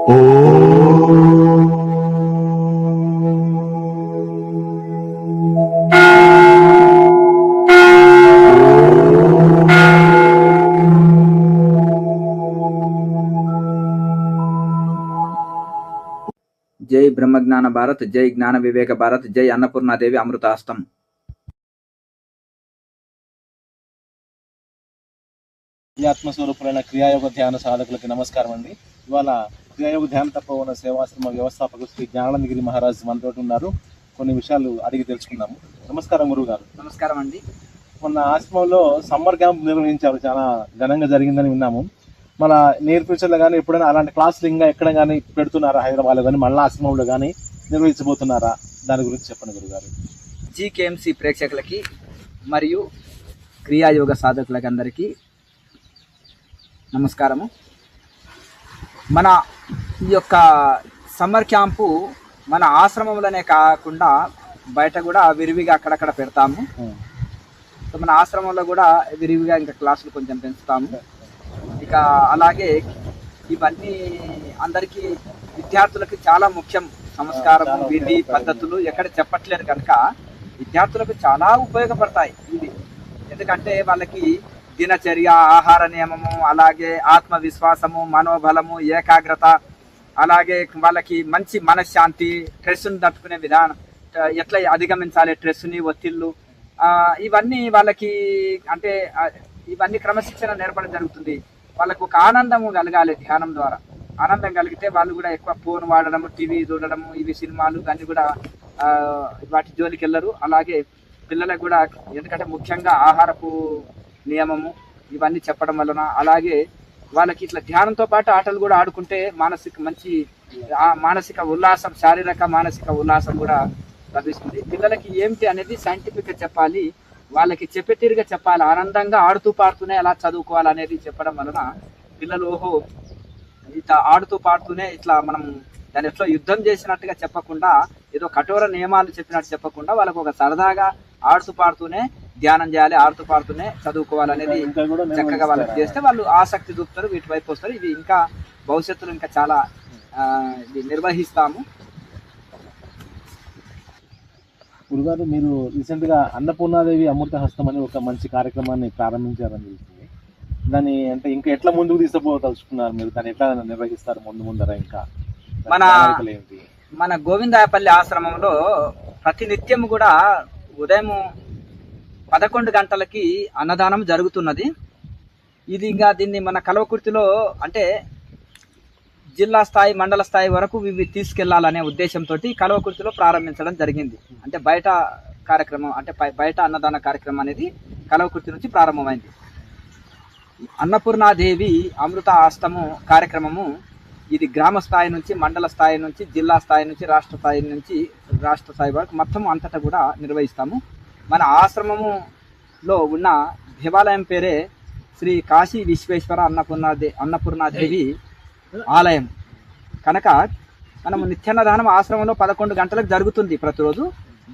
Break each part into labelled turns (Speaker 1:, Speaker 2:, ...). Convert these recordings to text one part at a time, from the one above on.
Speaker 1: జై బ్రహ్మజ్ఞాన భారత్, జై జ్ఞాన వివేక భారత్, జై అన్నపూర్ణాదేవి అమృతాస్తం.
Speaker 2: ఆత్మస్వరూపులైన క్రియాయోగ ధ్యాన సాధకులకి నమస్కారం అండి. ఇవాళ క్రియాయోగ ధ్యాన తప్పవన సేవాశ్రమ వ్యవస్థాపకులు శ్రీ జ్ఞానానందగిరి మహారాజ్ మనతోటి ఉన్నారు. కొన్ని విషయాలు అడిగి తెలుసుకుందాము. నమస్కారం గురువు గారు.
Speaker 1: నమస్కారం అండి.
Speaker 2: మొన్న ఆశ్రమంలో సమ్మర్ క్యాంప్ నిర్వహించారు, చాలా ఘనంగా జరిగిందని విన్నాము. మన నియర్ ఫ్యూచర్లో కానీ ఎప్పుడైనా అలాంటి క్లాసులు ఇంకా ఎక్కడ కానీ పెడుతున్నారా? హైదరాబాద్లో కానీ మళ్ళీ ఆశ్రమంలో కానీ నిర్వహించబోతున్నారా? దాని గురించి చెప్పండి గురుగారు.
Speaker 1: జీకేఎంసీ ప్రేక్షకులకి మరియు క్రియాయోగ సాధకులకి అందరికీ నమస్కారము. మన ఈ యొక్క సమ్మర్ క్యాంపు మన ఆశ్రమంలోనే కాకుండా బయట కూడా విరివిగా అక్కడక్కడ పెడతాము. సో మన ఆశ్రమంలో కూడా విరివిగా ఇంకా క్లాసులు కొంచెం పెంచుతాము. ఇక అలాగే ఇవన్నీ అందరికీ విద్యార్థులకు చాలా ముఖ్యం. సంస్కారము, విధి, పద్ధతులు ఎక్కడ చెప్పట్లేదు కనుక విద్యార్థులకు చాలా ఉపయోగపడతాయి ఇవి. ఎందుకంటే వాళ్ళకి దినచర్య, ఆహార నియమము, అలాగే ఆత్మవిశ్వాసము, మనోబలము, ఏకాగ్రత, అలాగే వాళ్ళకి మంచి మనశ్శాంతి, స్ట్రెస్ను తట్టుకునే విధానం, ఎట్లా అధిగమించాలి స్ట్రెస్ని, ఒత్తిళ్ళు, ఇవన్నీ వాళ్ళకి అంటే ఇవన్నీ క్రమశిక్షణ నేర్పడం జరుగుతుంది. వాళ్ళకు ఒక ఆనందము కలగాలి. ధ్యానం ద్వారా ఆనందం కలిగితే వాళ్ళు కూడా ఎక్కువ ఫోన్ వాడడము, టీవీ చూడడము, ఇవి సినిమాలు అన్నీ కూడా వాటి జోలికి వెళ్ళరు. అలాగే పిల్లలకు కూడా, ఎందుకంటే ముఖ్యంగా ఆహారపు నియమము ఇవన్నీ చెప్పడం వలన, అలాగే వాళ్ళకి ఇట్లా ధ్యానంతో పాటు ఆటలు కూడా ఆడుకుంటే మానసిక ఉల్లాసం, శారీరక మానసిక ఉల్లాసం కూడా లభిస్తుంది. పిల్లలకి ఏమిటి అనేది సైంటిఫిక్గా చెప్పాలి, వాళ్ళకి చెప్పేతీరుగా చెప్పాలి. ఆనందంగా ఆడుతూ పాడుతూనే ఎలా చదువుకోవాలనేది చెప్పడం వలన పిల్లలు ఓహో ఇట్లా ఆడుతూ పాడుతూనే ఇట్లా మనం దాని ఎట్లా యుద్ధం చేసినట్టుగా చెప్పకుండా, ఏదో కఠోర నియమాలు చెప్పినట్టు చెప్పకుండా వాళ్ళకు ఒక సరదాగా ఆడుతూ పాడుతూనే ధ్యానం చేయాలి, ఆడుతూ పాడుతూనే చదువుకోవాలనేది చక్కగా వాళ్ళకి చేస్తే వాళ్ళు ఆసక్తి చూపుతారు, వీటి వైపు వస్తారు. ఇది ఇంకా భవిష్యత్తులో ఇంకా చాలా నిర్వహిస్తాము.
Speaker 2: గురుగారు, మీరు రీసెంట్గా అన్నపూర్ణాదేవి అమృత హస్తం అని ఒక మంచి కార్యక్రమాన్ని ప్రారంభించారని తెలిసింది. దాన్ని అంటే ఇంకా ఎట్లా ముందుకు తీసుకుపోదలుచుకున్నారు మీరు? దాన్ని ఎట్లా నిర్వహిస్తారు ముందర? ఇంకా
Speaker 1: మన గోవిందాయపల్లి ఆశ్రమంలో ప్రతినిత్యం కూడా ఉదయం 11 గంటలకి అన్నదానం జరుగుతున్నది. ఇది ఇంకా దీన్ని మన కల్వకుర్తిలో అంటే జిల్లా స్థాయి, మండల స్థాయి వరకు ఇవి తీసుకెళ్లాలనే ఉద్దేశంతో కల్వకుర్తిలో ప్రారంభించడం జరిగింది. అంటే బయట కార్యక్రమం, అంటే బయట అన్నదాన కార్యక్రమం అనేది కల్వకుర్తి నుంచి ప్రారంభమైంది. అన్నపూర్ణాదేవి అమృత ఆస్తము కార్యక్రమము ఇది గ్రామ స్థాయి నుంచి, మండల స్థాయి నుంచి, జిల్లా స్థాయి నుంచి, రాష్ట్ర స్థాయి వరకు మొత్తం అంతటా కూడా నిర్వహిస్తాము. మన ఆశ్రమములో ఉన్న దేవాలయం పేరే శ్రీ కాశీ విశ్వేశ్వర అన్నపూర్ణాదేవి ఆలయం కనుక మనము నిత్యాన్నదానం ఆశ్రమంలో 11 గంటలకు జరుగుతుంది ప్రతిరోజు.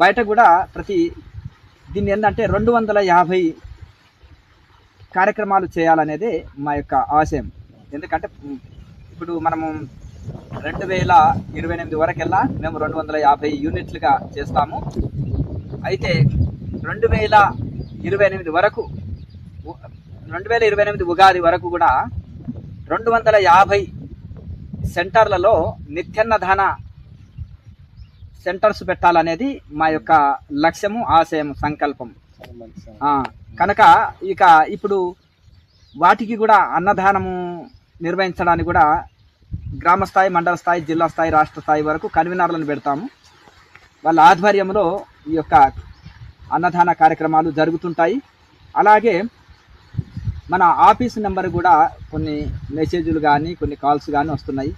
Speaker 1: బయట కూడా దీన్ని ఏంటంటే 250 కార్యక్రమాలు చేయాలనేదే మా యొక్క ఆశయం. ఎందుకంటే ఇప్పుడు మనము 2028 వరకెల్లా మేము 250 యూనిట్లుగా చేస్తాము. అయితే 2028 వరకు, 2028 ఉగాది వరకు కూడా 250 సెంటర్లలో నిత్యాన్నదాన సెంటర్స్ పెట్టాలనేది మా యొక్క లక్ష్యము, ఆశయం, సంకల్పం. కనుక ఇప్పుడు వాటికి కూడా అన్నదానము నిర్వహించడానికి కూడా గ్రామ స్థాయి, మండల స్థాయి, జిల్లా స్థాయి, రాష్ట్ర స్థాయి వరకు కన్వీనర్లను పెడతాము. వాళ్ళ ఆధ్వర్యంలో ఈ యొక్క అన్నదాన కార్యక్రమాలు జరుగుతుంటాయి. అలాగే మన ఆఫీస్ నెంబర్ కూడా కొన్ని మెసేజ్లు కానీ కొన్ని కాల్స్ కానీ వస్తున్నాయి.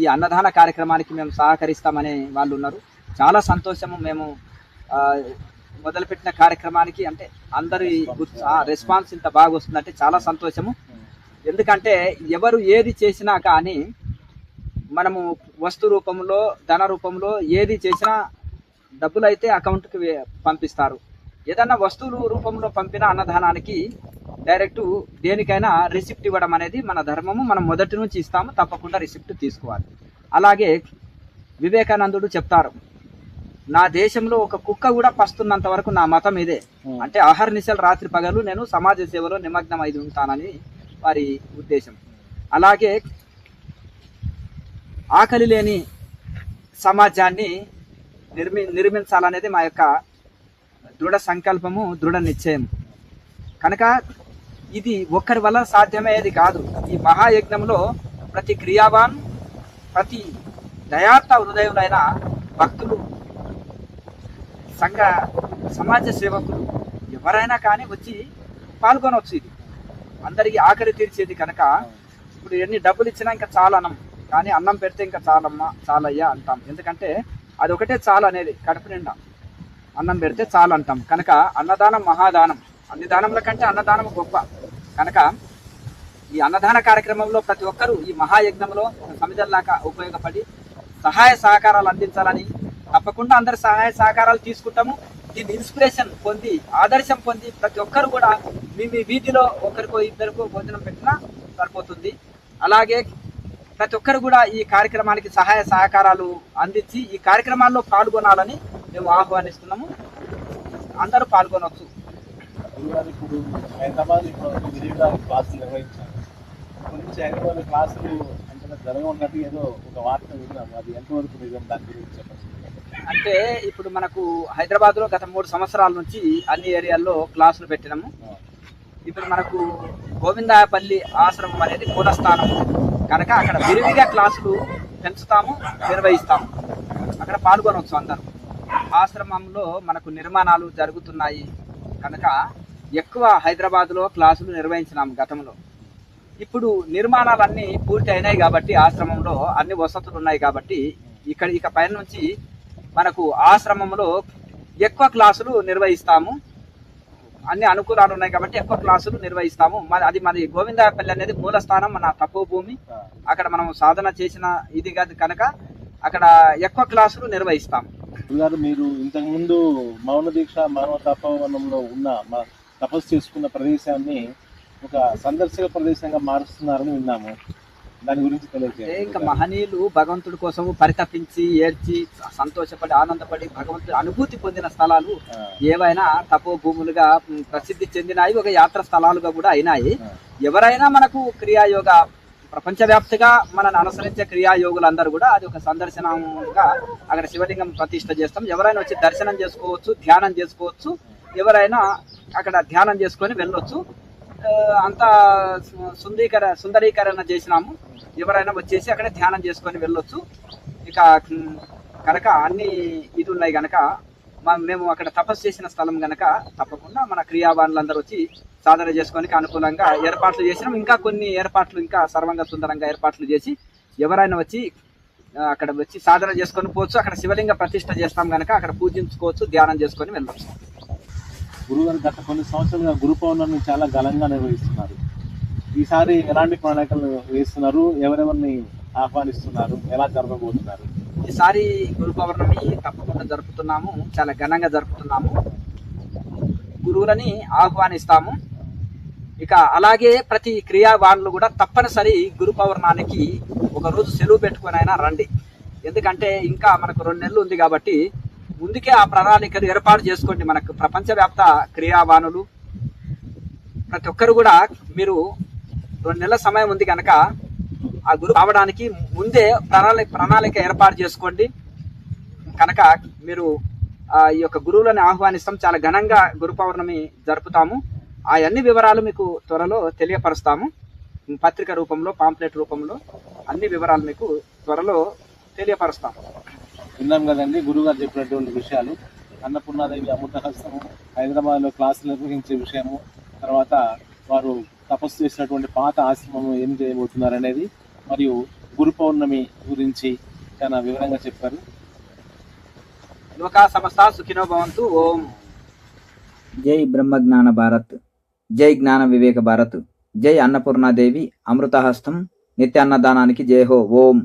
Speaker 1: ఈ అన్నదాన కార్యక్రమానికి మేము సహకరిస్తామనే వాళ్ళు ఉన్నారు. చాలా సంతోషము. మేము మొదలుపెట్టిన కార్యక్రమానికి అంటే అందరి రెస్పాన్స్ ఇంత బాగా వస్తుందంటే చాలా సంతోషము. ఎందుకంటే ఎవరు ఏది చేసినా కానీ మనము వస్తు రూపంలో, ధన రూపంలో ఏది చేసినా డబ్బులు అయితే అకౌంట్కి పంపిస్తారు. ఏదన్నా వస్తువులు రూపంలో పంపిన అన్నదానానికి డైరెక్ట్ దేనికైనా రిసిప్ట్ ఇవ్వడం అనేది మన ధర్మము. మనం మొదటి నుంచి ఇస్తాము, తప్పకుండా రిసిప్ట్ తీసుకోవాలి. అలాగే వివేకానందుడు చెప్తారు, నా దేశంలో ఒక కుక్క కూడా పస్తున్నంత వరకు నా మతం ఇదే. అంటే అహర్నిశలు రాత్రి పగలు నేను సమాజ సేవలో నిమగ్నం అయి ఉంటానని వారి ఉద్దేశం. అలాగే ఆకలి లేని సమాజాన్ని నిర్మించాలనేది మా యొక్క దృఢ సంకల్పము, దృఢ నిశ్చయం. కనుక ఇది ఒక్కరి వల్ల సాధ్యమయ్యేది కాదు. ఈ మహాయజ్ఞంలో ప్రతి క్రియావాన్, ప్రతి దయార్థ హృదయులైన భక్తులు, సమాజ సేవకులు ఎవరైనా కానీ వచ్చి పాల్గొనవచ్చు. ఇది అందరికీ ఆకలి తీర్చేది కనుక ఇప్పుడు ఎన్ని డబ్బులు ఇచ్చినా ఇంకా చాలా అన్నం, కానీ అన్నం పెడితే ఇంకా చాలమ్మా చాలయ్యా అంటాం. ఎందుకంటే అది ఒకటే చాలు అనేది, కడుపు నిండా అన్నం పెడితే చాలు అంటాం. కనుక అన్నదానం మహాదానం, అన్ని దానముల కంటే అన్నదానం గొప్ప. కనుక ఈ అన్నదాన కార్యక్రమంలో ప్రతి ఒక్కరూ ఈ మహాయజ్ఞంలో సమిధల్లాగా ఉపయోగపడి సహాయ సహకారాలు అందించాలని, తప్పకుండా అందరి సహాయ సహకారాలు తీసుకుంటాము. దీన్ని ఇన్స్పిరేషన్ పొంది, ఆదర్శం పొంది ప్రతి ఒక్కరు కూడా మీ వీధిలో ఒకరికో ఇద్దరికో భోజనం పెట్టినా సరిపోతుంది. అలాగే ప్రతి ఒక్కరు కూడా ఈ కార్యక్రమానికి సహాయ సహకారాలు అందించి ఈ కార్యక్రమాల్లో పాల్గొనాలని మేము ఆహ్వానిస్తున్నాము. అందరూ పాల్గొనవచ్చు.
Speaker 2: ఇప్పుడు హైదరాబాద్ క్లాసులు నిర్వహించారు. హైదరాబాద్ క్లాసులు అంటే జరగనున్నట్టు ఏదో ఒక వార్త విన్నాము, అది ఎంతవరకు నిజం, దాని గురించి చెప్పండి.
Speaker 1: అంటే ఇప్పుడు మనకు హైదరాబాద్ లో గత 3 సంవత్సరాల నుంచి అన్ని ఏరియాల్లో క్లాసులు పెట్టినాము. ఇప్పుడు మనకు గోవిందాయపల్లి ఆశ్రమం అనేది మూలస్థానం కనుక అక్కడ విరివిగా క్లాసులు పెంచుతాము, నిర్వహిస్తాము. అక్కడ పాల్గొనవచ్చు అందరూ. ఆశ్రమంలో మనకు నిర్మాణాలు జరుగుతున్నాయి కనుక ఎక్కువ హైదరాబాద్లో క్లాసులు నిర్వహించినాము గతంలో. ఇప్పుడు నిర్మాణాలన్నీ పూర్తి అయినాయి కాబట్టి ఆశ్రమంలో అన్ని వసతులు ఉన్నాయి కాబట్టి ఇక పైన నుంచి మనకు ఆశ్రమంలో ఎక్కువ క్లాసులు నిర్వహిస్తాము. అన్ని అనుకూలాలు ఉన్నాయి కాబట్టి ఎక్కువ క్లాసులు నిర్వహిస్తాము. అది గోవిందాయపల్లి అనేది మూలస్థానం, మన తపోభూమి. అక్కడ మనం సాధన చేసిన ఇది కాదు కనుక అక్కడ ఎక్కువ క్లాసులు నిర్వహిస్తాము.
Speaker 2: మీరు ఇంతకుముందు మౌన దీక్ష మానవ తపోవనంలో ఉన్న తపస్సు చేసుకున్న ప్రదేశాన్ని ఒక సందర్శక ప్రదేశంగా మారుస్తున్నారని విన్నాము. దాని గురించి తెలియజేయండి.
Speaker 1: ఇంకా మహనీయులు భగవంతుడి కోసం పరితపించి, ఏడ్చి, సంతోషపడి, ఆనందపడి భగవంతుడి అనుభూతి పొందిన స్థలాలు ఏవైనా తపోభూములుగా ప్రసిద్ధి చెందినాయి, ఒక యాత్ర స్థలాలుగా కూడా అయినాయి. ఎవరైనా మనకు క్రియాయోగ ప్రపంచవ్యాప్తంగా మనల్ని అనుసరించే క్రియాయోగులందరూ కూడా అది ఒక సందర్శనంగా అక్కడ శివలింగం ప్రతిష్ఠ చేస్తాం. ఎవరైనా వచ్చి దర్శనం చేసుకోవచ్చు, ధ్యానం చేసుకోవచ్చు. ఎవరైనా అక్కడ ధ్యానం చేసుకొని వెళ్ళొచ్చు. అంతా సుందరీకరణ చేసినాము. ఎవరైనా వచ్చేసి అక్కడ ధ్యానం చేసుకొని వెళ్ళొచ్చు. ఇక కనుక అన్ని ఇది ఉన్నాయి కనుక మేము అక్కడ తపస్సు చేసిన స్థలం కనుక తప్పకుండా మన క్రియావానులందరూ వచ్చి సాధన చేసుకోనికి అనుకూలంగా ఏర్పాట్లు చేసినాం. ఇంకా కొన్ని ఏర్పాట్లు ఇంకా సర్వంగా సుందరంగా ఏర్పాట్లు చేసి ఎవరైనా వచ్చి అక్కడ వచ్చి సాధన చేసుకొని పోవచ్చు. అక్కడ శివలింగ ప్రతిష్ఠ చేస్తాం కనుక అక్కడ పూజించుకోవచ్చు, ధ్యానం చేసుకొని వెళ్ళవచ్చు.
Speaker 2: గురుగారు గత కొన్ని సంవత్సరాలుగా గురు పౌర్ణమిని చాలా ఘనంగా నిర్వహిస్తున్నారు. ఈసారి ఎలాంటి ప్రణాళికలు వేస్తున్నారు? ఎవరెవరిని ఆహ్వానిస్తున్నారు? ఎలా జరగబోతున్నారు?
Speaker 1: ఈసారి గురు పౌర్ణమి తప్పకుండా జరుపుతున్నాము, చాలా ఘనంగా జరుపుతున్నాము. గురువులని ఆహ్వానిస్తాము. ఇక అలాగే ప్రతి క్రియావాన్లు కూడా తప్పనిసరి గురు పౌర్ణానికి ఒక రోజు సెలవు పెట్టుకొని అయినా రండి. ఎందుకంటే ఇంకా మనకు 2 నెలలు ఉంది కాబట్టి ముందుకే ఆ ప్రణాళికలు ఏర్పాటు చేసుకోండి. మనకు ప్రపంచవ్యాప్త క్రియావానులు ప్రతి ఒక్కరు కూడా మీరు 2 నెలల సమయం ఉంది కనుక ఆ గురు రావడానికి ముందే ప్రణాళిక ఏర్పాటు చేసుకోండి. కనుక మీరు ఈ యొక్క గురువులను ఆహ్వానిస్తాం. చాలా ఘనంగా గురు పౌర్ణమి జరుపుతాము. ఆ అన్ని వివరాలు మీకు త్వరలో తెలియపరుస్తాము. పత్రిక రూపంలో, పాంప్లెట్ రూపంలో అన్ని వివరాలు మీకు త్వరలో తెలియపరుస్తాము.
Speaker 2: విన్నాం కదండి గురుగారు చెప్పినటువంటి విషయాలు. అన్నపూర్ణాదేవి అమృతహస్తము, హైదరాబాద్లో క్లాసులు నిర్వహించే విషయము, తర్వాత వారు తపస్సు చేసినటువంటి పాత ఆశ్రమము ఏం చేయబోతున్నారు అనేది, మరియు గురు పౌర్ణమి గురించి చాలా వివరంగా చెప్పారు.
Speaker 1: లోకా సమస్త సుఖినో భవంతు. ఓం. జై బ్రహ్మజ్ఞాన భారత్, జై జ్ఞాన వివేక భారత్, జై అన్నపూర్ణాదేవి అమృతహస్తం నిత్యాన్నదానానికి జై హో. ఓం.